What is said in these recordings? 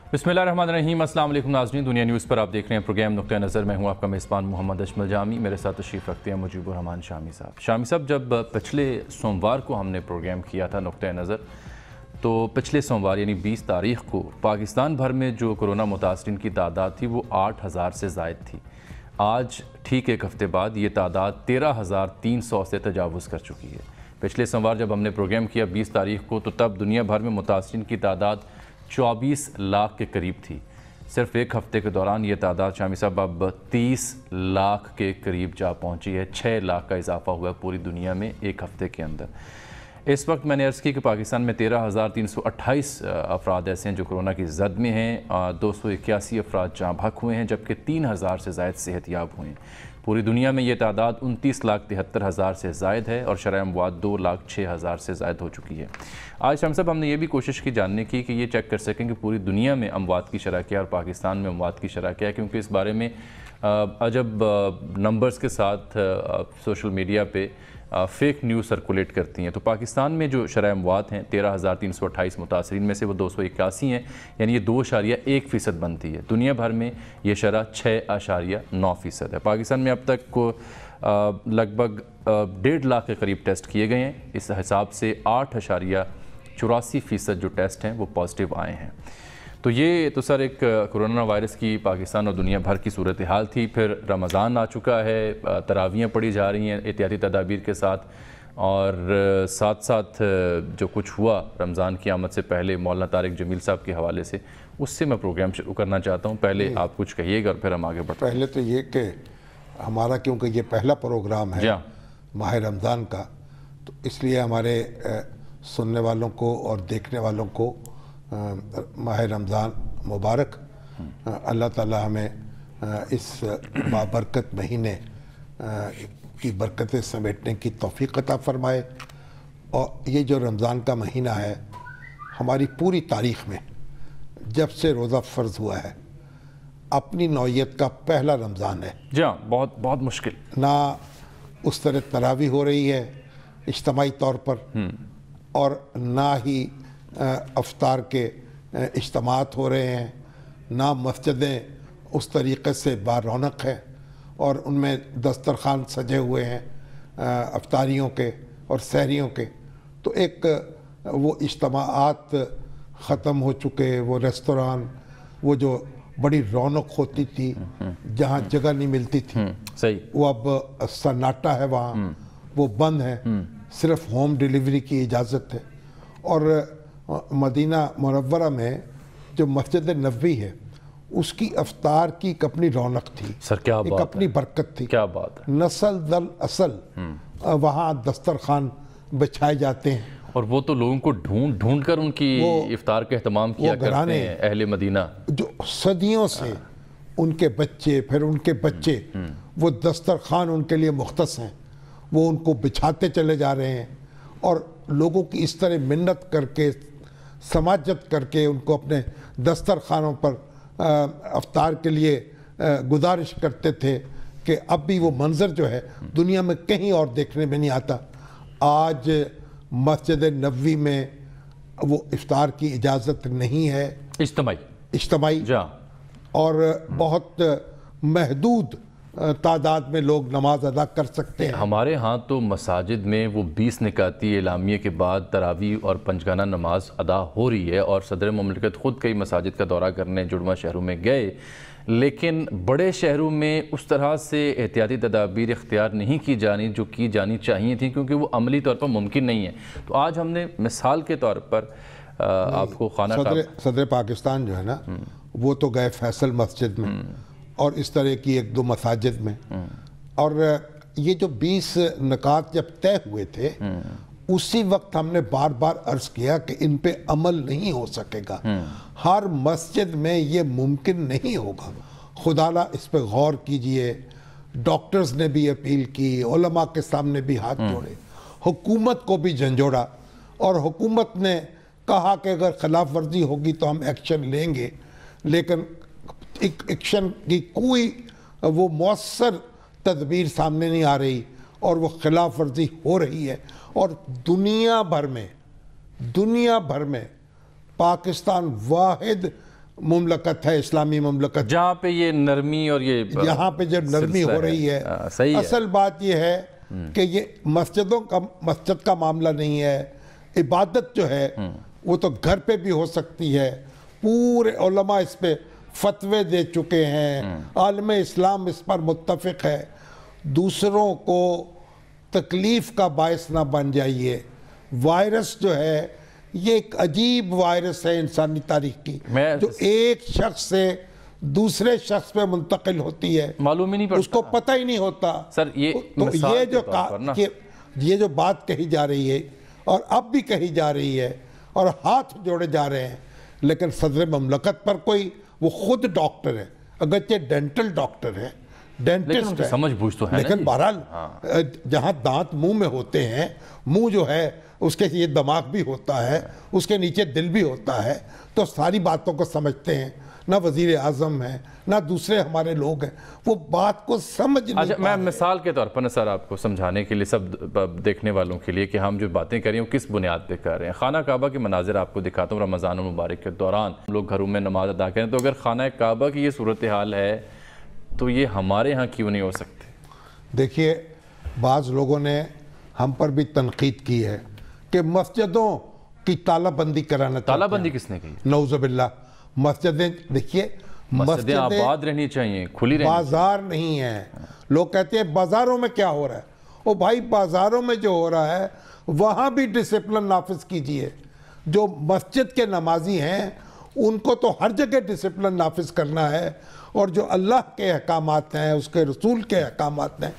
बिस्मिल्लाहिर्रहमानिर्रहीम। अस्सलाम वालेकुम नाज़रीन, दुनिया न्यूज़ पर आप देख रहे हैं प्रोग्राम नुक्ता नज़र। मैं हूं आपका मेज़बान मोहम्मद अजमल जामी। मेरे साथ तशरीफ़ रखते हैं मुजीबुर रहमान शामी साहब। जब पिछले सोमवार को हमने प्रोग्राम किया था नुक्ता नज़र, तो पिछले सोमवार यानी 20 तारीख़ को पाकिस्तान भर में जो कोरोना मुतासरीन की तादाद थी वो 8,000 से ज़ायद थी। आज ठीक एक हफ़्ते बाद ये तादाद 13,300 से तजावुज़ कर चुकी है। पिछले सोमवार जब हमने प्रोग्राम किया 20 तारीख़ को, तो तब दुनिया भर में मुतासरीन की तादाद 24 लाख के करीब थी। सिर्फ एक हफ़्ते के दौरान ये तादाद शामी साहब अब 30 लाख के करीब जा पहुंची है। 6 लाख का इजाफा हुआ है पूरी दुनिया में एक हफ़्ते के अंदर। इस वक्त मैंने अर्ज़ की कि पाकिस्तान में 13,328 अफराद ऐसे हैं जो कोरोना की जद में हैं। 281 अफराद जहाँ भक हुए हैं, जबकि 3,000 से ज़ायद सेहतयाब हुए हैं। पूरी दुनिया में ये तादाद 29,73,000 से ज़ायद है और शरह अमवात 2,06,000 से ज़ायद हो चुकी है। आज हम सब हमने ये भी कोशिश की जानने की कि ये चेक कर सकें कि पूरी दुनिया में अमवात की शरह क्या है और पाकिस्तान में अमवात की शरह क्या है, क्योंकि इस बारे में अजब नंबर्स के साथ सोशल मीडिया पे फ़ेक न्यूज़ सर्कुलेट करती हैं। तो पाकिस्तान में जो शरह अमवात हैं 13,328 मुतासरीन में से वो 281 हैं, यानी ये 2.1% बनती है। दुनिया भर में ये शरह 6.9% है। पाकिस्तान में अब तक को लगभग 1.5 लाख के करीब टेस्ट किए गए हैं। इस हिसाब से 8.84% जो टेस्ट हैं वो पॉजिटिव आए हैं। तो ये तो सर एक कोरोना वायरस की पाकिस्तान और दुनिया भर की सूरत हाल थी। फिर रमज़ान आ चुका है, तरावियाँ पढ़ी जा रही हैं एहतियाती तदाबीर के साथ, और साथ साथ जो कुछ हुआ रमज़ान की आमद से पहले मौलाना तारिक जमील साहब के हवाले से, उससे मैं प्रोग्राम शुरू करना चाहता हूँ। पहले आप कुछ कहिएगा और फिर हम आगे बढ़ते हैं। पहले तो ये कि हमारा क्योंकि ये पहला प्रोग्राम है माह रमज़ान का, तो इसलिए हमारे सुनने वालों को और देखने वालों को माह रमज़ान मुबारक। अल्लाह ताला हमें इस बाबरकत महीने की बरकतें समेटने की तौफीक अता फरमाए। और ये जो रमज़ान का महीना है, हमारी पूरी तारीख़ में जब से रोज़ा फ़र्ज़ हुआ है अपनी नौइयत का पहला रमज़ान है। जी हाँ, बहुत बहुत मुश्किल। ना उस तरह तरावी हो रही है इज्तमाई तौर पर, और ना ही अफ्तार के इज्तमात हो रहे हैं, ना मस्जिदें उस तरीक़े से बारौनक है और उनमें दस्तरखान सजे हुए हैं अफ्तारियों के और सहरियों के। तो एक वो इज्तमाआत ख़त्म हो चुके, वो रेस्तरान, वो जो बड़ी रौनक होती थी जहाँ जगह नहीं मिलती थी, सही, वो अब सन्नाटा है वहाँ, वो बंद है। सिर्फ होम डिलीवरी की इजाज़त है। और मदीना मुनव्वरा में जो मस्जिद नबवी है उसकी अफ्तार की एक अपनी रौनक थी सर, क्या एक बात अपनी है। बरकत थी। क्या बात है। नस्ल दल असल वहाँ दस्तरखान बिछाए जाते हैं, और वो तो लोगों को ढूंढ ढूंढ कर उनकी इफ्तार का एहतमाम किया करते हैं अहले मदीना, जो सदियों से उनके बच्चे फिर उनके बच्चे वो दस्तरखान उनके लिए मुख्तस हैं, वो उनको बिछाते चले जा रहे हैं। और लोगों की इस तरह मिन्नत करके समाजत करके उनको अपने दस्तरखानों पर अफ्तार के लिए गुजारिश करते थे कि अब भी वो मंज़र जो है दुनिया में कहीं और देखने में नहीं आता। आज मस्जिद नबवी में वो इफ्तार की इजाज़त नहीं है, इज्तमाई, और बहुत महदूद तादाद में लोग नमाज अदा कर सकते हैं। हमारे यहाँ तो मसाजिद में वो 20 निकाती एलामिये के बाद तरावी और पंजगाना नमाज अदा हो रही है, और सदर मुमलिकत ख़ुद कई मसाजिद का दौरा करने जुड़वा शहरों में गए, लेकिन बड़े शहरों में उस तरह से एहतियाती तदाबीर इख्तियार नहीं की जानी जो की जानी चाहिए थी, क्योंकि वो अमली तौर पर मुमकिन नहीं है। तो आज हमने मिसाल के तौर पर आपको खाना सदर पाकिस्तान जो है ना, वो तो गए फैसल मस्जिद में और इस तरह की 1-2 मसाजिद में, और ये जो 20 नकात जब तय हुए थे उसी वक्त हमने बार बार अर्ज़ किया कि इन पे अमल नहीं हो सकेगा, हर मस्जिद में ये मुमकिन नहीं होगा। खुदाला इस पे गौर कीजिए। डॉक्टर्स ने भी अपील की, उलमा के सामने भी हाथ जोड़े, हुकूमत को भी झंझोड़ा, और हुकूमत ने कहा कि अगर खिलाफ वर्जी होगी तो हम एक्शन लेंगे, लेकिन एक्शन की कोई वो मौसर तदबीर सामने नहीं आ रही और वो खिलाफ वर्जी हो रही है। और दुनिया भर में पाकिस्तान वाहिद مملکت ہے اسلامی مملکت, جہاں پہ یہ نرمی اور یہ یہاں پہ جب نرمی ہو رہی ہے, اصل بات یہ ہے کہ یہ مسجد کا معاملہ نہیں ہے. عبادت جو ہے وہ تو گھر پہ بھی ہو سکتی ہے. پورے علماء اس پہ فتوے دے چکے ہیں, عالم اسلام اس پر متفق ہے. دوسروں کو تکلیف کا باعث نہ بن جائیے. وائرس جو ہے یہ ایک عجیب وائرس ہے انسانی تاریخ کی, جو ایک شخص سے دوسرے شخص پہ منتقل ہوتی ہے, معلوم ہی نہیں پڑتا, اس کو پتہ ہی نہیں ہوتا. سر یہ جو بات کہی جا رہی ہے اور اب بھی کہی جا رہی ہے اور ہاتھ جوڑے جا رہے ہیں, لیکن صدر مملکت پر کوئی, وہ خود ڈاکٹر ہے, اگرچہ ڈینٹل ڈاکٹر ہے, ڈینٹسٹ ہے, سمجھ بوجھ تو ہے, لیکن بہرحال جہاں دانت منہ میں ہوتے ہیں, منہ جو ہے اس کے یہ دماغ بھی ہوتا ہے, اس کے نیچے دل بھی ہوتا ہے, تو ساری باتوں کو سمجھتے ہیں. نہ وزیر اعظم ہیں نہ دوسرے ہمارے لوگ ہیں, وہ بات کو سمجھ نہیں پا رہے. میں مثال کے طور پر نا سر آپ کو سمجھانے کے لیے, سب دیکھنے والوں کے لیے, کہ ہم جو باتیں کر رہے ہیں وہ کس بنیاد پہ کر رہے ہیں. خانہ کعبہ کے مناظر آپ کو دکھاتا ہوں. رمضان المبارک کے دوران ہم لوگ گھروں میں نماز ادا کریں, تو اگر خانہ کعبہ کی یہ صورتحال ہے تو یہ ہمارے ہاں کیوں نہیں ہو سکتے؟ دیکھیے, بعض لوگوں نے ہم پر بھی تنقید کی ہے کہ مسجدوں کی تالہ بندی کرانا. تالہ بندی کس نے کی؟ نعوذ باللہ. مسجدیں دیکھیے, مسجدیں آباد رہنی چاہیے, کھلی رہنی. بازار نہیں ہے. لوگ کہتے ہیں بازاروں میں کیا ہو رہا ہے. او بھائی, بازاروں میں جو ہو رہا ہے وہاں بھی ڈسپلن نافذ کیجئے. جو مسجد کے نمازی ہیں ان کو تو ہر جگہ ڈسپلن نافذ کرنا ہے, اور جو اللہ کے احکامات ہیں, اس کے رسول کے احکامات ہیں,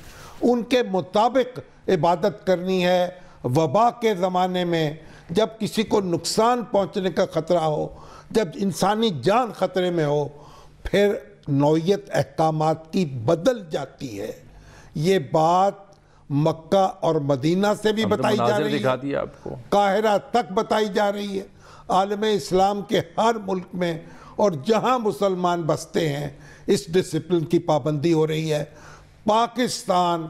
ان کے مطابق عبادت کرنی ہے. وبا کے زمانے میں جب کسی کو نقصان پہنچنے کا خطرہ ہو, جب انسانی جان خطرے میں ہو, پھر نوعیت احکامات کی بدل جاتی ہے. یہ بات مکہ اور مدینہ سے بھی بتائی جا رہی ہے, قاہرہ تک بتائی جا رہی ہے, عالم اسلام کے ہر ملک میں, اور جہاں مسلمان بستے ہیں اس ڈسپلن کی پابندی ہو رہی ہے. پاکستان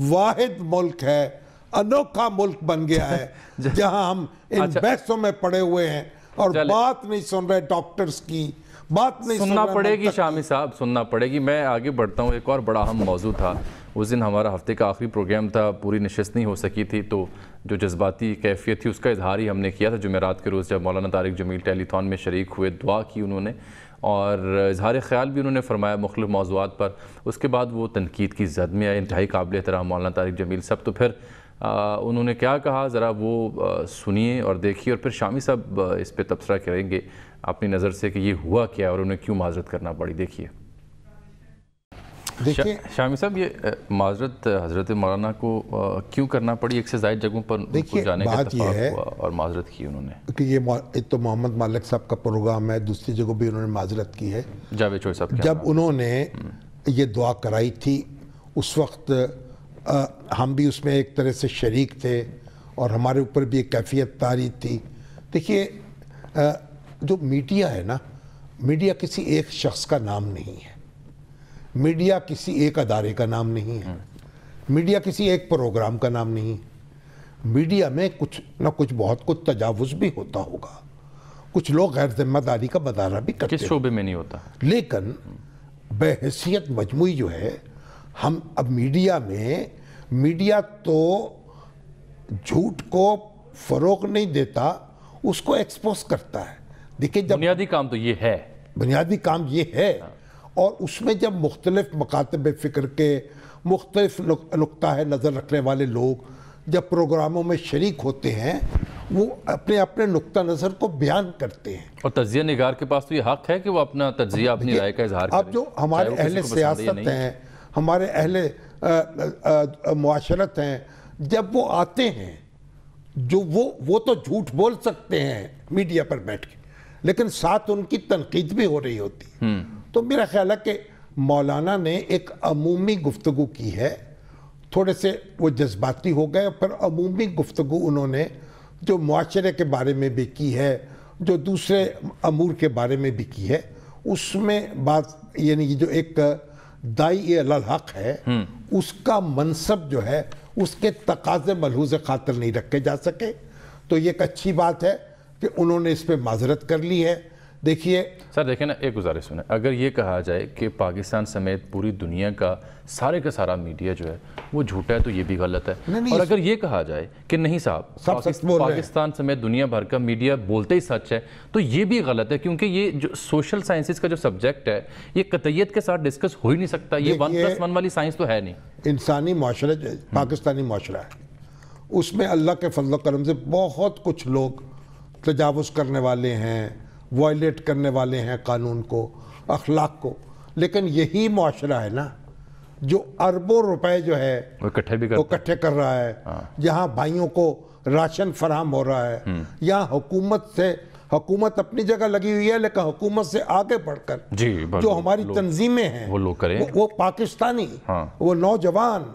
واحد ملک ہے, انوکھا ملک بن گیا ہے جہاں ہم ان بحثوں میں پڑے ہوئے ہیں اور بات نہیں سن رہے ڈاکٹرز کی, بات نہیں سننا پڑے گی. شامی صاحب سننا پڑے گی. میں آگے بڑھتا ہوں. ایک اور بڑا اہم موضوع تھا اس دن, ہمارا ہفتے کا آخری پروگرام تھا, پوری نشست نہیں ہو سکی تھی, تو جو جذباتی کیفیت تھی اس کا اظہار ہی ہم نے کیا تھا جمعرات کے روز, جب مولانا طارق جمیل ٹیلی تھون میں شریک ہوئے. دعا کی انہوں نے اور اظہار خیال بھی انہوں نے فرمایا مختلف موضوعات پر. اس کے بعد وہ تنقید کی زد میں آئے, انتہائی قابل احترام مولانا طارق جمیل صاحب. تو پھر انہوں نے کیا کہا, ذرا وہ سنیے اور دیکھیے, اور پھر شامی صاحب اس پہ تبصرہ کریں گے اپنی نظر سے کہ یہ ہوا کیا اور انہیں کیوں معذرت کرنا پڑی. دیکھیے شامی صاحب, یہ معذرت حضرت مولانا کو کیوں کرنا پڑی؟ ایک سے زائد جگہوں پر جانے کا اتفاق ہوا اور معذرت کی انہوں نے. کہ یہ ایک تو محمد مالک صاحب کا پروگرام ہے, دوسری جگہ بھی انہوں نے معذرت کی ہے. جاوید چوہے صاحب جب انہوں نے یہ دعا کرائی تھی اس وقت ہم بھی اس میں ایک طرح سے شریک تھے, اور ہمارے اوپر بھی ایک کیفیت طاری تھی. دیکھیے, جو میڈیا ہے نا, میڈیا کسی ایک شخص کا نام نہیں ہے, میڈیا کسی ایک ادارے کا نام نہیں ہے, میڈیا کسی ایک پروگرام کا نام نہیں. میڈیا میں کچھ نہ کچھ بہت کچھ تجاوز بھی ہوتا ہوگا, کچھ لوگ غیر ذمہ داری کا مظاہرہ بھی کرتے ہیں, کس شعبے میں نہیں ہوتا, لیکن بحیثیت مجموعی جو ہے, ہم اب میڈیا میں, میڈیا تو جھوٹ کو فروغ نہیں دیتا, اس کو ایکسپوز کرتا ہے. دیکھیں, جب بنیادی کام تو یہ ہے, بنیادی کام یہ ہے, اور اس میں جب مختلف مکاتب فکر کے مختلف نقطہ نظر رکھنے والے لوگ جب پروگراموں میں شریک ہوتے ہیں, وہ اپنے اپنے نقطہ نظر کو بیان کرتے ہیں. اور تجزیہ نگار کے پاس تو یہ حق ہے کہ وہ اپنا تجزیہ, اپنی رائے کا اظہار کریں. اب جو ہمارے اہل سیاست ہیں, ہمارے اہل معاشرت ہیں, جب وہ آتے ہیں, جو وہ تو جھوٹ بول سکتے ہیں میڈیا پر بیٹھ کے, لیکن ساتھ ان کی تنقید بھی ہو رہی ہوتی. تو میرا خیال ہے کہ مولانا نے ایک عمومی گفتگو کی ہے, تھوڑے سے وہ جذباتی ہو گئے, پھر عمومی گفتگو انہوں نے جو معاشرے کے بارے میں بھی کی ہے, جو دوسرے امور کے بارے میں بھی کی ہے, اس میں بات یعنی جو ایک دائی الحق ہے, اس کا منصب جو ہے اس کے تقاضے ملحوظ خاطر نہیں رکھے جا سکے. تو یہ ایک اچھی بات ہے کہ انہوں نے اس پہ معذرت کر لی ہے, देखिए सर देखें ना, एक गुजारिश सुने, अगर ये कहा जाए कि पाकिस्तान समेत पूरी दुनिया का सारा मीडिया जो है वो झूठा है तो ये भी गलत है। नहीं, और अगर ये कहा जाए कि नहीं साहब सब सच बोल रहे हैं। पाकिस्तान समेत दुनिया भर का मीडिया बोलते ही सच है, तो ये भी गलत है, क्योंकि ये जो सोशल साइंसेज का जो सब्जेक्ट है ये कतईयत के साथ डिस्कस हो ही नहीं सकता। ये 1+1 वाली साइंस तो है नहीं। इंसानी माशरा पाकिस्तानी माशरा है, उसमें अल्लाह के फजल करम से बहुत कुछ लोग तजावुज़ करने वाले हैं, वायलेट करने वाले हैं कानून को, अखलाक को, लेकिन यही माशरा है ना जो अरबों रुपए जो है वो इकट्ठे कर रहा है। जहाँ भाइयों को राशन फराहम हो रहा है, यहाँ हुकूमत अपनी जगह लगी हुई है, लेकिन हुकूमत से आगे बढ़कर जो हमारी तंजीमें हैं वो लोग करें, वो पाकिस्तानी, वो नौजवान,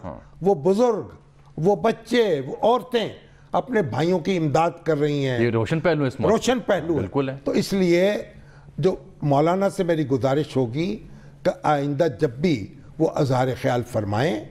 वो बुजुर्ग, वो बच्चे, वो औरतें अपने भाइयों की इमदाद कर रही हैं। ये रोशन पहलू है, रोशन पहलू बिल्कुल है। तो इसलिए जो मौलाना से मेरी गुजारिश होगी कि आइंदा जब भी वो अज़हार ख्याल फरमाएं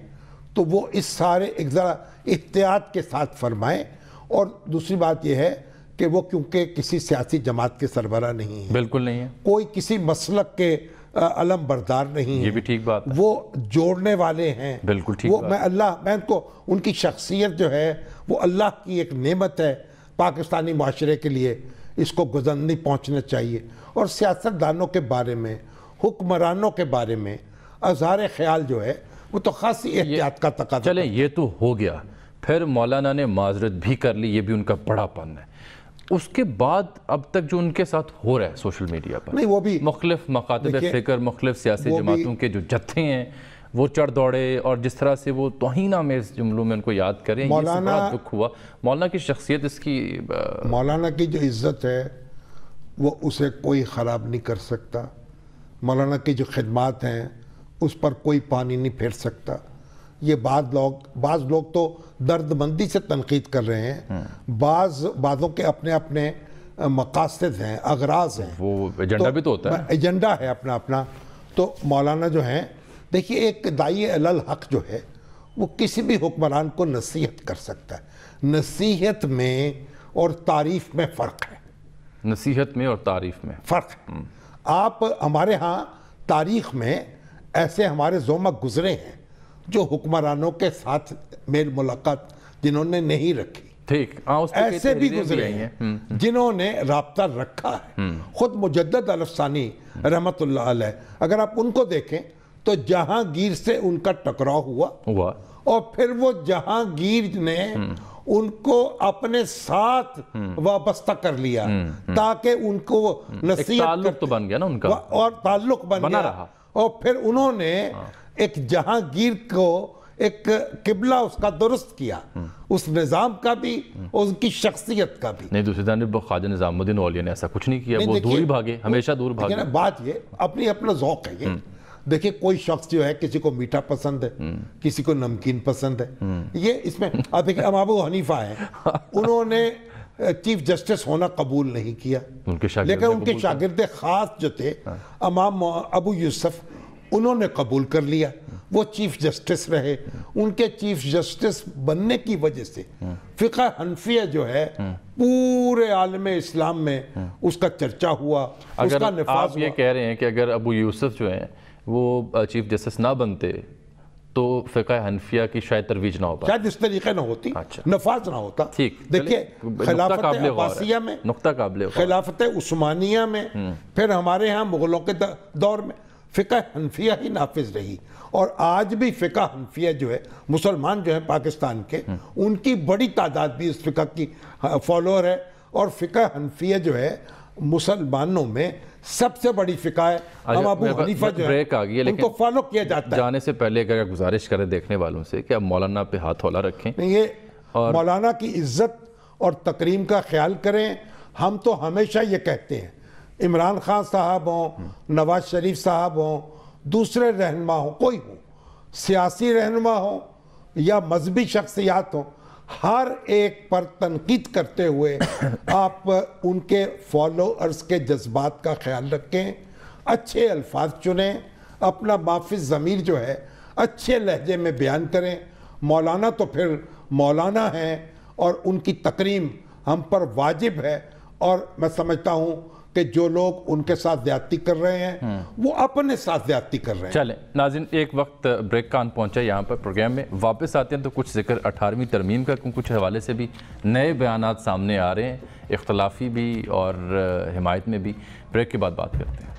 तो वो इस सारे एक ज़रा एहतियात के साथ फरमाएं। और दूसरी बात यह है कि वो क्योंकि किसी सियासी जमात के सरबराह नहीं है, बिल्कुल नहीं है, कोई किसी मसलक के अलम बरदार नहीं है, ये भी ठीक बात है, वो जोड़ने वाले हैं, बिल्कुल ठीक वो बात। मैं उनको, उनकी शख्सियत जो है वो अल्लाह की एक नेमत है पाकिस्तानी माशरे के लिए, इसको गुज़रनी पहुँचना चाहिए। और सियासतदानों के बारे में, हुक्मरानों के बारे में अज़हार ख्याल जो है वो तो खासी एहतियात का तकाज़ा। चले ये तो हो गया, फिर मौलाना ने माजरत भी कर ली, ये भी उनका बड़ापन है। उसके बाद अब तक जो उनके साथ हो रहा है सोशल मीडिया पर, नहीं वो भी मुख्तलिफ मकातब फ़िक्र, मुख्तलिफ सियासी जमातों के जो जत्थे हैं वो चढ़ दौड़े, और जिस तरह से वो तौहीना में इस जुमलों में उनको याद करें, ये बड़ा दुख हुआ। मौलाना की शख्सियत, इसकी मौलाना की जो इज़्ज़त है वो उसे कोई ख़राब नहीं कर सकता। मौलाना की जो खिदमात हैं उस पर कोई पानी नहीं फेर सकता। ये बाज़ लोग तो दर्दमंदी से तनकीद कर रहे हैं, बाज़ों के अपने अपने मकासद हैं, अगराज हैं, वो एजेंडा भी तो होता है, एजेंडा है अपना अपना। तो मौलाना जो हैं, देखिए एक दाई अलल हक जो है वो किसी भी हुक्मरान को नसीहत कर सकता है। नसीहत में और तारीफ में फ़र्क है, नसीहत में और तारीफ में फ़र्क है। आप हमारे यहाँ तारीख़ में ऐसे हमारे ज़ोमक गुज़रे हैं जो हुक्मरानों के साथ मेल मुलाकात जिन्होंने नहीं रखी, ठीक, ऐसे भी गुजरे हैं जिन्होंने राब्ता रखा है। खुद मुजद्दद अल-अफ़सानी रहमतुल्लाह अलैह, अगर आप उनको देखें तो जहांगीर से उनका टकराव हुआ और फिर वो जहांगीर ने उनको अपने साथ वाबस्ता कर लिया ताकि उनको नसीहत तो बन गया ना उनका, और ताल्लुक बना रहा। और फिर उन्होंने एक जहांगीर को एक किबला उसका दुरुस्त किया, उस निज़ाम का भी और उसकी शख्सियत का भी। नहीं, दूसरी जानब ख्वाजा निज़ामुद्दीन औलिया ने ऐसा कुछ नहीं किया, वो दूर ही भागे, हमेशा दूर भागे। बात ये अपनी अपना ज़ौक़ है ये। देखिए कोई शख्स जो है, किसी को मीठा पसंद है, किसी को नमकीन पसंद है, ये इसमें अब देखिए इमाम अबू हनीफा है, उन्होंने चीफ जस्टिस होना कबूल नहीं किया, लेकिन उनके शागिर्द खास जो थे इमाम अबू यूसुफ, उन्होंने कबूल कर लिया, वो चीफ जस्टिस रहे। उनके चीफ जस्टिस बनने की वजह से फ़िक़्ह हनफिया जो है पूरे आलम इस्लाम में उसका चर्चा हुआ, उसका निफाज हुआ। आप ये कह रहे हैं कि अगर अबू यूसुफ जो हैं वो चीफ जस्टिस ना बनते तो फ़िक़्ह हनफिया की शायद तरवीज ना हो पाती, शायद इस तरीके ना होती, नफाज ना होता। ठीक, देखिए खिलाफत अब्बासिया में, खिलाफत उस्मानिया में, फिर हमारे यहाँ मुग़लों के दौर में फ़िक़्ह हनफिया ही नाफिज रही। और आज भी फ़िक़्ह हनफिया जो है, मुसलमान जो है पाकिस्तान के, उनकी बड़ी तादाद भी इस फ़िक़्ह की फॉलोअर है। और फ़िक़्ह हनफिया जो है मुसलमानों में सबसे बड़ी फ़िक़्ह है। हम अबू हनीफा जो है उनको फॉलो किया जाता है। जाने से पहले अगर गुजारिश करें देखने वालों से कि आप मौलाना पे हाथ हौला रखें, ये मौलाना की इज़्ज़त और तकरीम का ख्याल करें। हम तो हमेशा ये कहते हैं, इमरान खान साहब हों, नवाज शरीफ साहब हों, दूसरे रहनुमा हों, कोई हो, सियासी रहनुमा हो या मजहबी शख्सियात हों, हर एक पर तनकीद करते हुए आप उनके फॉलोअर्स के जज्बात का ख्याल रखें, अच्छे अल्फाज चुनें, अपना माफिज ज़मीर जो है अच्छे लहजे में बयान करें। मौलाना तो फिर मौलाना हैं और उनकी तकरीम हम पर वाजिब है। और मैं समझता हूँ کہ جو لوگ ان کے ساتھ زیادتی کر رہے ہیں وہ اپنے ساتھ زیادتی کر رہے ہیں۔ چلیں ناظرین، ایک وقت بریک کا آن پہنچا یہاں پر پروگرام میں، واپس آتے ہیں تو کچھ ذکر 18ویں ترمیم کا کچھ حوالے سے بھی نئے بیانات سامنے آ رہے ہیں، اختلافی بھی اور حمایت میں بھی۔ بریک کے بعد بات کرتے ہیں۔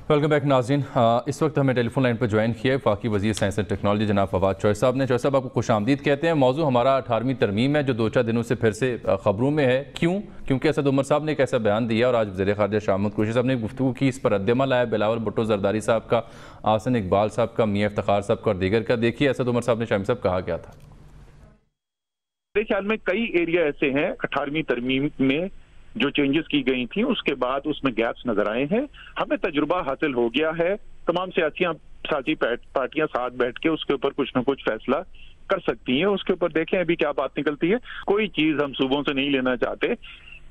ویلکم بیک ناظرین، اس وقت ہمیں ٹیلی فون لائن پر جوائن کیا ہے وفاقی وزیر سائنس اینڈ ٹیکنالوجی جناب فواد چوہے صاحب نے۔ چوہے صاحب آپ کو خوش آمدید کہتے ہیں۔ موضوع ہمارا 18ویں ترمیم ہے جو 2-4 دنوں سے پھر سے خبروں میں ہے۔ کیونکہ اسد عمر صاحب نے ایک ایسا بیان دیا اور آج وزیر خارجہ شاہ محمود قریشی صاحب نے گفتگو کی، اس پر رد عمل آیا بلاول بھٹو زرداری صاحب کا، آحسن اقبال صاحب کا، میاں افتخار صاحب کا اور دیگر کا۔ دیکھیے اسد عمر صاحب نے شامی صاحب کہا کیا تھا۔ میرے خیال میں کئی ایریا ایسے ہیں 18ویں ترمیم میں جو چینجز کی گئی تھیں اس کے بعد اس میں گیپس نظر آئے ہیں۔ ہمیں تجربہ حاصل ہو گیا ہے، تمام سیاسی پارٹیاں ساتھ بیٹھ کے اس کے اوپر کچھ نہ کچھ فیصلہ کر سکتی ہیں۔ اس کے اوپر دیکھیں ابھی کیا بات نکلتی ہے۔ کوئی چیز ہم صوبوں سے نہیں لینا چاہتے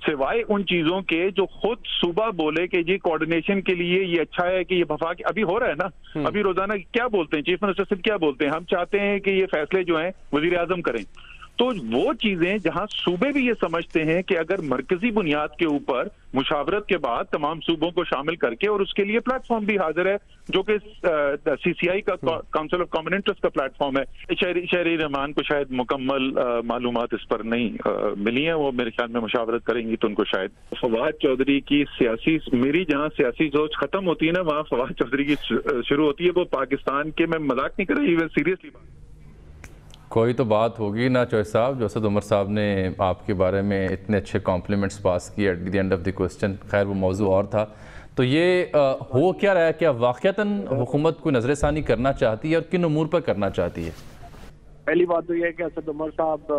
سوائے ان چیزوں کے جو خود صوبہ بولے کہ یہ کوارڈینیشن کے لیے یہ اچھا ہے کہ یہ وفاق ابھی ہو رہا ہے نا، ابھی روزانہ کیا بولتے ہیں چیف منسٹر صاحب، کیا بولتے ہیں، ہم چاہتے ہیں کہ یہ فیصلے جو ہیں وزیر اعظم کریں۔ تو وہ چیزیں جہاں صوبے بھی یہ سمجھتے ہیں کہ اگر مرکزی بنیاد کے اوپر مشاورت کے بعد تمام صوبوں کو شامل کر کے، اور اس کے لیے پلیٹ فارم بھی حاضر ہے جو کہ سی سی آئی کا کاؤنسل آف کامن انٹرسٹ کا پلیٹ فارم ہے۔ شہری رحمان کو شاید مکمل معلومات اس پر نہیں ملی ہیں، وہ میرے خیال میں مشاورت کریں گی تو ان کو شاید۔ فواد چودھری کی سیاسی، میری جہاں سیاسی سوچ ختم ہوتی ہے نا وہاں فواد چودھری کی شروع ہوتی ہے۔ وہ پاکستان کے، میں مذاق نہیں کر رہی، میں سیریسلی بات، کوئی تو بات ہوگی نا چوہے صاحب، جو اسد عمر صاحب نے آپ کے بارے میں اتنے اچھے کمپلیمنٹس پاس کیے at the end of the question. خیر وہ موضوع اور تھا۔ تو یہ ہو کیا رہا ہے، کیا واقعتاً حکومت کوئی نظر ثانی کرنا چاہتی ہے اور کن امور پر کرنا چاہتی ہے؟ پہلی بات تو یہ ہے کہ اسد عمر صاحب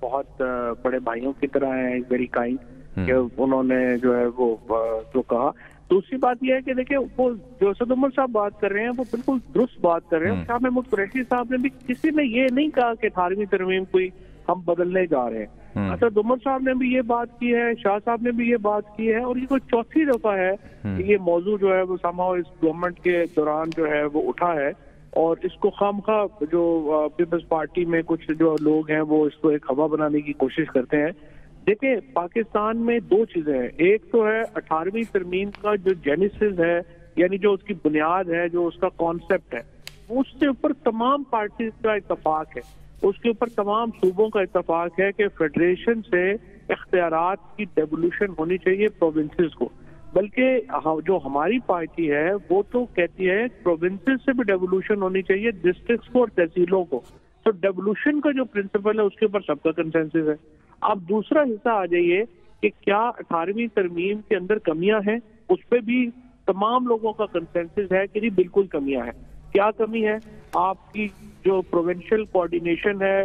بہت بڑے بھائیوں کی طرح ہیں، ویری کائنڈ، کہ انہوں نے جو ہے وہ جو کہا۔ دوسری بات یہ ہے کہ دیکھیں وہ جو اسد عمر صاحب بات کر رہے ہیں وہ بالکل درست بات کر رہے ہیں۔ شاہ محمود قریشی صاحب نے بھی کسی نے یہ نہیں کہا کہ 18ویں ترمیم کوئی ہم بدلنے جا رہے ہیں۔ اسد عمر صاحب نے بھی یہ بات کی ہے، شاہ صاحب نے بھی یہ بات کی ہے، اور یہ کوئی چوتھی دفعہ ہے کہ یہ موضوع جو ہے وہ somehow اس گورنمنٹ کے دوران جو ہے وہ اٹھا ہے، اور اس کو خواہ جو پیپلز پارٹی میں کچھ جو لوگ ہیں وہ اس کو ایک ہوا بنانے کی کوشش کرتے ہیں۔ دیکھیں پاکستان میں دو چیزیں ہیں، ایک تو ہے 18ویں ترمیم کا جو جینیسس ہے، یعنی جو اس کی بنیاد ہے، جو اس کا کانسیپٹ ہے، اس کے اوپر تمام پارٹیز کا اتفاق ہے، اس کے اوپر تمام صوبوں کا اتفاق ہے کہ فیڈریشن سے اختیارات کی ڈیولیوشن ہونی چاہیے پروونسز کو، بلکہ جو ہماری پارٹی ہے وہ تو کہتی ہے پروونسز سے بھی ڈیولیوشن ہونی چاہیے ڈسٹرکٹس کو اور تحصیلوں کو۔ تو ڈیولیوشن کا جو پرنسپل ہے اس کے اوپر سب کا کنسنسس ہے۔ اب دوسرا حصہ آ جائیے کہ کیا 18ویں ترمیم کے اندر کمیاں ہیں، اس پہ بھی تمام لوگوں کا کنسنسس ہے کہ بالکل کمیاں ہیں۔ کیا کمی ہے؟ آپ کی جو پروونشل کوارڈینیشن ہے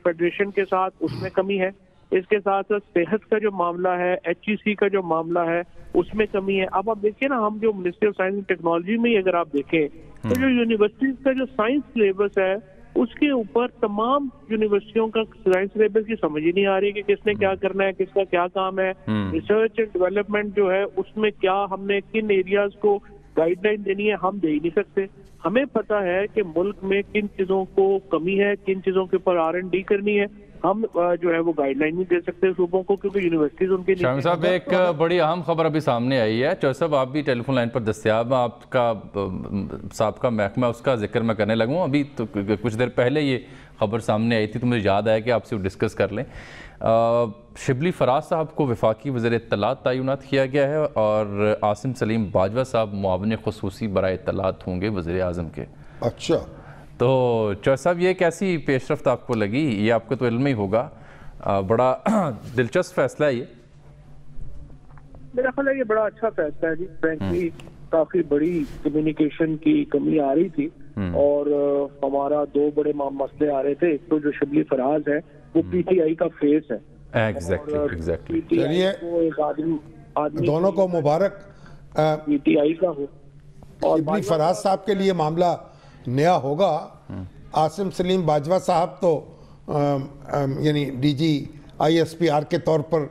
فیڈریشن کے ساتھ، اس میں کمی ہے۔ اس کے ساتھ صحت کا جو معاملہ ہے، ایچ ای سی کا جو معاملہ ہے، اس میں کمی ہے۔ اب آپ دیکھیں نا، ہم جو ministry of science and technology میں اگر آپ دیکھیں تو جو یونیورسٹیز کا جو سائنس سلیبس ہے اس کے اوپر تمام یونیورسٹیوں کا سائنس سلیبس کی سمجھ ہی نہیں آ رہی کہ کس نے کیا کرنا ہے، کس کا کیا کام ہے۔ ریسرچ اینڈ ڈیولپمنٹ جو ہے اس میں کیا ہم نے کن ایریاز کو گائیڈ لائن دینی ہے، ہم دے ہی نہیں سکتے۔ ہمیں پتا ہے کہ ملک میں کن چیزوں کو کمی ہے، کن چیزوں کے اوپر R&D کرنی ہے، ہم جو ہے وہ گائیڈ لائن نہیں دے سکتے صوبوں کو کیونکہ یونیورسٹیز ان کے لیے۔ شامی صاحب ایک بڑی اہم خبر ابھی سامنے آئی ہے، چوہے صاحب آپ بھی ٹیلی فون لائن پر دستیاب ہیں، آپ کا سابقہ محکمہ اس کا ذکر میں کرنے لگوں۔ ابھی تو کچھ دیر پہلے یہ خبر سامنے آئی تھی تو مجھے یاد آیا کہ آپ سے ڈسکس کر لیں۔ شبلی فراز صاحب کو وفاقی وزیر اطلاعات تعینات کیا گیا ہے اور عاصم سلیم باجوہ صاحب معاون خصوصی برائے اطلاعات ہوں گے وزیر اعظم کے۔ اچھا، تو چوہے صاحب یہ کیسی پیش رفت آپ کو لگی؟ یہ آپ کو تو علم ہی ہوگا، بڑا دلچسپ فیصلہ ہے یہ۔ میرا خیال ہے یہ بڑا اچھا فیصلہ ہے جی، فرینکلی کافی بڑی کمیونیکیشن کی کمی آ رہی تھی اور ہمارا دو بڑے مسئلے آ رہے تھے۔ ایک تو جو شبلی فراز ہے وہ پی ٹی آئی کا فیس ہے، ایگزیکٹلی چلیے دونوں کو مبارک۔ پی ٹی آئی کا ہو اور شبلی فراز صاحب کے لیے معاملہ نیا ہوگا۔ عاصم سلیم باجوہ صاحب تو یعنی D G I S P R کے طور پر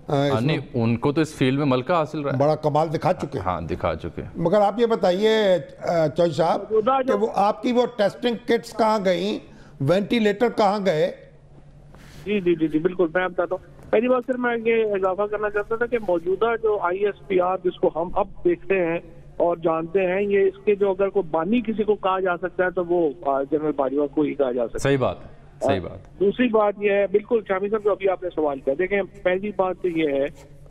نہیں، ان کو تو اس فیلڈ میں ملکہ حاصل رہا ہے، بڑا کمال دکھا چکے، ہاں دکھا چکے۔ مگر آپ یہ بتائیے چوہے صاحب کہ وہ آپ کی وہ ٹیسٹنگ کٹس کہاں گئیں، وینٹیلیٹر کہاں گئے؟ जी जी जी जी बिल्कुल, मैं बताता हूँ। पहली बात सर मैं ये इजाफा करना चाहता था कि मौजूदा जो ISPR जिसको हम अब देखते हैं और जानते हैं, ये इसके जो अगर कोई बानी किसी को कहा जा सकता है तो वो जनरल बाजवा को ही कहा जा सकता है। सही बात है, सही बात। दूसरी बात ये है, बिल्कुल शामी साहब जो अभी आपने सवाल किया, देखें पहली बात तो ये है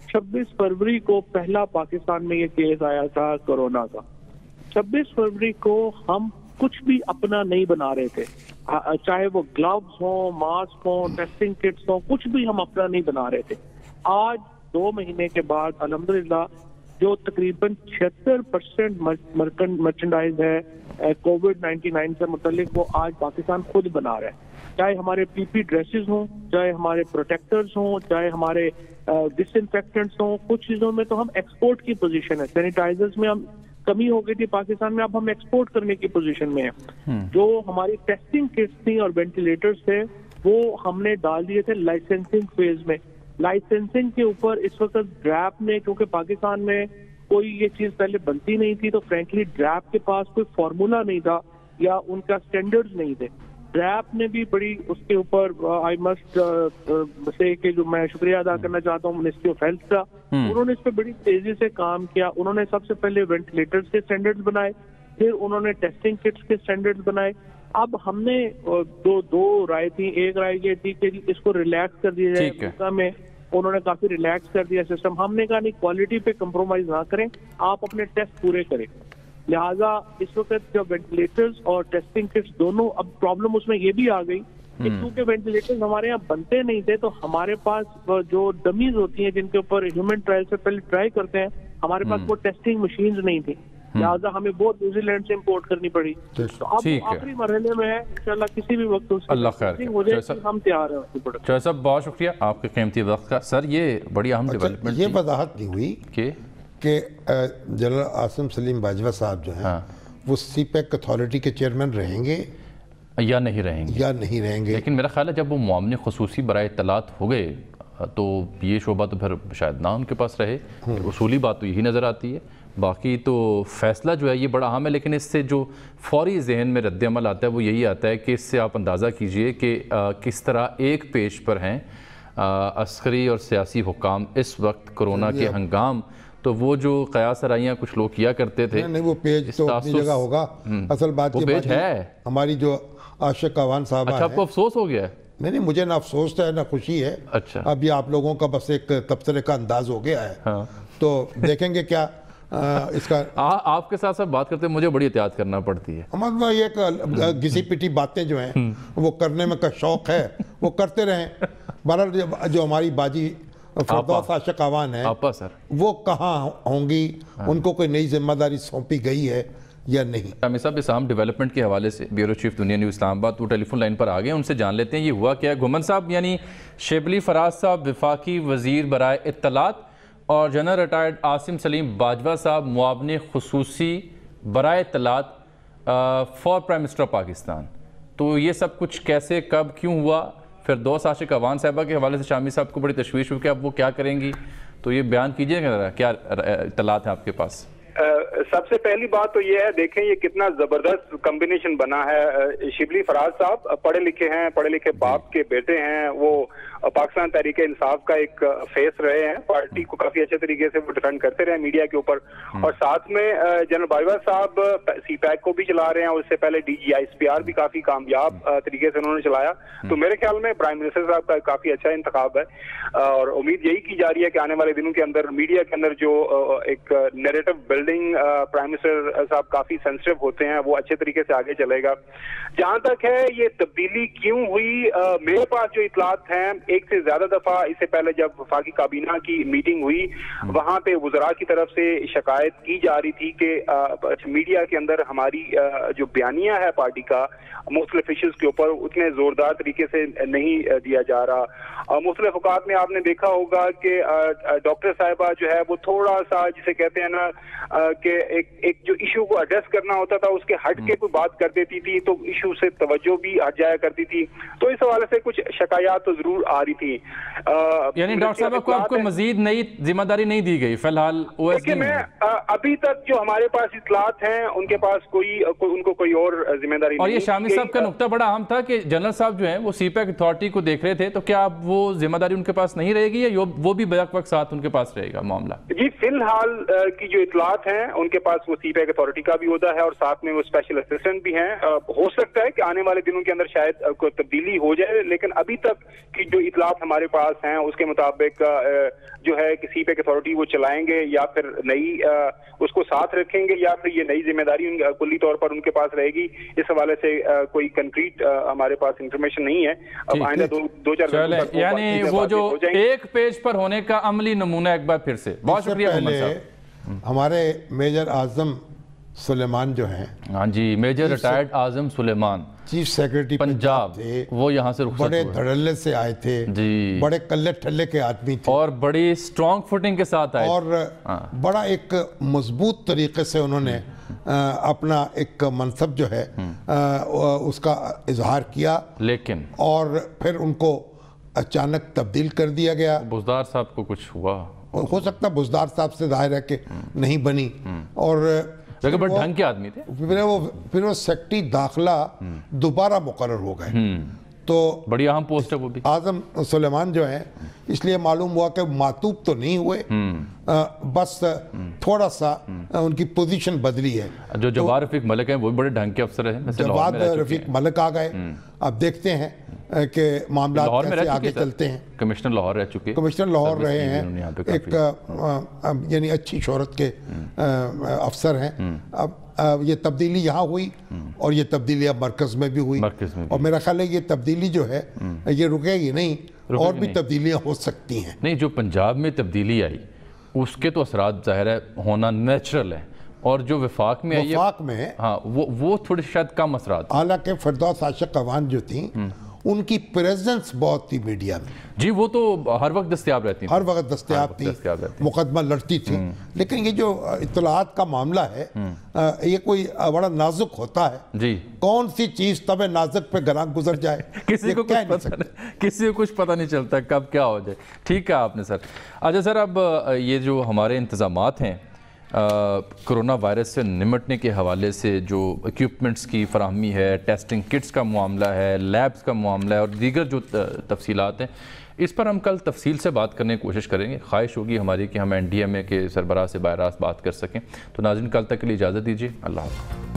26 फरवरी को पहला पाकिस्तान में ये केस आया था कोरोना का। 26 फरवरी को हम कुछ भी अपना नहीं बना रहे थे, चाहे वो ग्लव्स हो, मास्क हो, टेस्टिंग किट्स हो, कुछ भी हम अपना नहीं बना रहे थे। आज 2 महीने के बाद अल्हम्दुलिल्लाह जो तकरीबन 76% मर्चेंडाइज है कोविड-19 से मुतल्लिक, वो आज पाकिस्तान खुद बना रहा है। चाहे हमारे PP ड्रेसेस हों, चाहे हमारे प्रोटेक्टर्स हों, चाहे हमारे डिसइंफेक्टेंट्स हों, कुछ चीज़ों में तो हम एक्सपोर्ट की पोजीशन है। सैनिटाइजर्स में हम कमी हो गई थी पाकिस्तान में, अब हम एक्सपोर्ट करने की पोजीशन में हैं। जो हमारी टेस्टिंग किट्स थी और वेंटिलेटर्स थे वो हमने डाल दिए थे लाइसेंसिंग फेज में। लाइसेंसिंग के ऊपर इस वक्त ड्रैप ने, क्योंकि पाकिस्तान में कोई ये चीज पहले बनती नहीं थी, तो फ्रैंकली ड्रैप के पास कोई फॉर्मूला नहीं था या उनका स्टैंडर्ड्स नहीं थे। ड्रैप ने भी बड़ी उसके ऊपर आई मस्ट से कि जो मैं शुक्रिया अदा करना चाहता हूँ मिनिस्ट्री ऑफ हेल्थ का, उन्होंने इस पर बड़ी तेजी से काम किया। उन्होंने सबसे पहले वेंटिलेटर्स के स्टैंडर्ड्स बनाए, फिर उन्होंने टेस्टिंग किट्स के स्टैंडर्ड्स बनाए। अब हमने दो राय थी, एक राय ये थी कि इसको रिलैक्स कर दिया जाए, अमेरिका में उन्होंने काफी रिलैक्स कर दिया सिस्टम। हमने कहा नहीं, क्वालिटी पे कंप्रोमाइज ना करें, आप अपने टेस्ट पूरे करें। लिहाजा इस वक्त जब वेंटिलेटर्स और टेस्टिंग किट्स दोनों, अब प्रॉब्लम उसमें ये भी आ गई कि क्योंकि वेंटिलेटर्स हमारे यहाँ बनते नहीं थे, तो हमारे पास जो डमीज होती हैं जिनके ऊपर ह्यूमन ट्रायल से पहले ट्राई करते हैं, हमारे पास वो टेस्टिंग मशीन्स नहीं थी, लिहाजा हमें बहुत न्यूजीलैंड से इंपोर्ट करनी पड़ी। तो अब आखिरी मरहले में है, इंशाल्लाह किसी भी वक्त अल्लाह खैर हो जाए, हम तैयार हैं उसकी प्रोडक्ट। चौधरी साहब बहुत शुक्रिया आपके कीमती वक्त का। सर ये बड़ी अहम डेवलपमेंट ये वजाहत नहीं हुई कि जनरल आसिम सलीम बाजवा साहब जो हैं वो CPEC अथॉरिटी के चेयरमैन रहेंगे या नहीं रहेंगे। लेकिन मेरा ख्याल है जब वो मुआवने खुसूसी बराए इत्तलात हो गए तो ये शोबा तो फिर शायद ना उनके पास रहे। उसूली बात तो यही नज़र आती है, बाकी तो फैसला जो है ये बड़ा अहम है। लेकिन इससे जो फौरी जहन में रद्दअमल आता है वो यही आता है कि इससे आप अंदाज़ा कीजिए कि किस तरह एक पेज पर हैं अस्करी और सियासी हुकाम इस वक्त कोरोना के हंगाम। तो वो जो कयास आराइयाँ कुछ लोग किया करते थे, नहीं वो पेज तो अपनी जगह होगा। असल बात ये पेज है हमारी जो आशिक अवान साहब। अच्छा, आपको अफसोस हो गया है? नहीं, मुझे ना अफसोस है ना खुशी है। अच्छा, अभी आप लोगों का बस एक तबसरे का अंदाज हो गया है। हाँ। तो देखेंगे क्या इसका। आपके साथ साथ बात करते मुझे बड़ी एहतियात करना पड़ती है। मतलब ये घिसी पिटी बातें जो हैं वो करने में का शौक है, वो करते रहें। बहरहाल जो हमारी बाजी फरदौस आशिक अवान है सर, वो कहाँ होंगी, उनको कोई नई जिम्मेदारी सौंपी गई है या नहीं? शामी साहब इस आम डेवलपमेंट के हवाले से ब्यूरो चीफ दुनिया न्यूज़ इस्लामाबाद वो टेलीफोन लाइन पर आ गए, उनसे जान लेते हैं ये हुआ क्या। घुमन साहब यानी शेबली फराज साहब वफाकी वजीर बराए इत्तलात और जनरल रिटायर्ड आसिम सलीम बाजवा साहब मुआवने खुसूसी बराए इत्तलात for prime minister of Pakistan. तो ये सब कुछ कैसे, कब, क्यों हुआ? फिर दोस्त आशिक अवान साहबा के हवाले से शामी साहब को बड़ी तशवीश हुई कि अब वो क्या करेंगी, तो ये बयान कीजिएगा, क्या इत्तलात है आपके पास? सबसे पहली बात तो ये है, देखें ये कितना जबरदस्त कॉम्बिनेशन बना है। शिबली फराज साहब पढ़े लिखे हैं, पढ़े लिखे बाप के बेटे हैं, वो पाकिस्तान तहरीक इंसाफ का एक फेस रहे हैं, पार्टी को काफी अच्छे तरीके से वो डिफेंड करते रहे मीडिया के ऊपर। और साथ में जनरल बाजवा साहब CPEC को भी चला रहे हैं, और उससे पहले DGISPR भी काफी कामयाब तरीके से उन्होंने चलाया। तो मेरे ख्याल में प्राइम मिनिस्टर साहब का काफी अच्छा इंतखाब है, और उम्मीद यही की जा रही है कि आने वाले दिनों के अंदर मीडिया के अंदर जो एक नैरेटिव बिल्डिंग प्राइम मिनिस्टर साहब काफी सेंसिटिव होते हैं, वो अच्छे तरीके से आगे चलेगा। जहां तक है ये तब्दीली क्यों हुई, मेरे पास जो इतलात हैं, एक से ज्यादा दफा इससे पहले जब वफाकी काबीना की मीटिंग हुई वहां पे वज़रा की तरफ से शिकायत की जा रही थी कि मीडिया के अंदर हमारी जो बयानिया है पार्टी का मुख्तलिफ इश्यूज के ऊपर उतने जोरदार तरीके से नहीं दिया जा रहा। मुख्तलिफ औकात में आपने देखा होगा कि डॉक्टर साहिबा जो है वो थोड़ा सा जिसे कहते हैं ना कि एक जो इशू को एड्रेस करना होता था उसके हट के कोई बात कर देती थी, तो इशू से तवज्जो भी हट जाया करती थी। तो इस हवाले से कुछ शिकायत तो जरूर आ रही थी। यानी डॉक्टर साहब को आपको मजीद नई जिम्मेदारी नहीं दी गई फिलहाल देखिए, मैं अभी तक जो हमारे पास इत्तलात हैं उनके पास उनको कोई और जिम्मेदारी नहीं। और ये शामी साहब का नुकता बड़ा अहम था कि जनरल साहब जो हैं वो सीपैक अथॉरिटी को देख रहे थे, तो क्या अब वो जिम्मेदारी उनके पास नहीं रहेगी या वो भी बैक वक्त साथ उनके पास रहेगा मामला? जी, फिलहाल की जो इत्तलात हैं उनके पास वो सीपैक अथॉरिटी का भी होता है और साथ में वो स्पेशल असिस्टेंट भी हैं। हो सकता है कि आने वाले दिनों के अंदर शायद कोई तब्दीली हो जाए, लेकिन अभी तक की जो इत्तलात हमारे पास हैं उसके मुताबिक जो है कि सीपैक अथॉरिटी वो चलाएंगे या फिर नई उसको साथ रखेंगे या फिर ये नई जिम्मेदारी कुल्ली तौर पर उनके पास रहेगी। इस हवाले से कोई कंक्रीट हमारे पास इंफॉर्मेशन नहीं है। अब आइंदा दो चार यानी वो जो एक पेज पर होने का अमली नमूना एक बार फिर से। बहुत शुक्रिया। हमारे मेजर आजम सुलेमान जो हैं, हाँ जी, मेजर रिटायर्ड आजम सुलेमान, चीफ सेक्रेटरी पंजाब थे, वो यहाँ से रुखसत बड़े हुए, धड़ल्ले से आए थे जी, बड़े कल्ले ठल्ले के आदमी थे और बड़ी स्ट्रॉन्ग फुटिंग के साथ आए और बड़ा एक मजबूत तरीके से उन्होंने अपना एक मनसब जो है उसका इजहार किया, लेकिन और फिर उनको अचानक तब्दील कर दिया गया। बुज़दार साहब को कुछ हुआ, हो सकता है बुज़दार साहब से जाहिर है कि नहीं बनी, और लेकिन बड़े ढंग के आदमी थे। फिर वो सेक्रेटरी दाखिला दोबारा मुकर्रर हो गए, तो बड़ी अहम पोस्ट है वो भी। आजम सुलेमान जो है, इसलिए मालूम हुआ कि मातूब तो नहीं हुए, बस थोड़ा सा उनकी पोजीशन बदली है। जो जवाद रफीक मलिक हैं वो भी बड़े ढंग के अफसर हैं, जवाद रफीक मलिक आ गए। अब देखते हैं कि मामला कैसे आगे चलते हैं। कमिश्नर लाहौर रह चुके, कमिश्नर लाहौर रहे हैं, एक यानी अच्छी शोहरत के अफसर हैं। अब ये तब्दीली यहाँ हुई और ये तब्दीली अब मरकज़ में भी हुई, और मेरा ख्याल है ये तब्दीली जो है ये रुकेगी नहीं, और भी तब्दीलियाँ हो सकती हैं। नहीं, जो पंजाब में तब्दीली आई उसके तो असरात ज़ाहिर है होना नेचुरल है, और जो वफाक में आई, वफाक में हाँ वो थोड़ी शायद कम असरात। हालांकि फिरदौस आशिक अवान जो थी उनकी प्रेजेंस बहुत थी मीडिया में, जी, वो तो हर वक्त दस्तयाब रहती, हर वक्त दस्तयाब थी, मुकदमा लड़ती थी। लेकिन ये जो इत्तलात का मामला है ये कोई बड़ा नाजुक होता है जी, कौन सी चीज़ तब नाजुक पे गरां गुजर जाए किसी को कुछ पता नहीं चलता कब क्या हो जाए। ठीक है आपने सर। अच्छा सर, अब ये जो हमारे इंतज़ामात हैं कोरोना वायरस से निमटने के हवाले से, जो इक्विपमेंट्स की फराहमी है, टेस्टिंग किट्स का मामला है, लैब्स का मामला है और दीगर जो तफसीलात हैं, इस पर हम कल तफसील से बात करने की कोशिश करेंगे। ख्वाहिश होगी हमारी कि हम NDMA के सरबराह से बारात बात कर सकें। तो नाज़रीन, कल तक के लिए इजाज़त दीजिए। अल्लाह हाफ़िज़।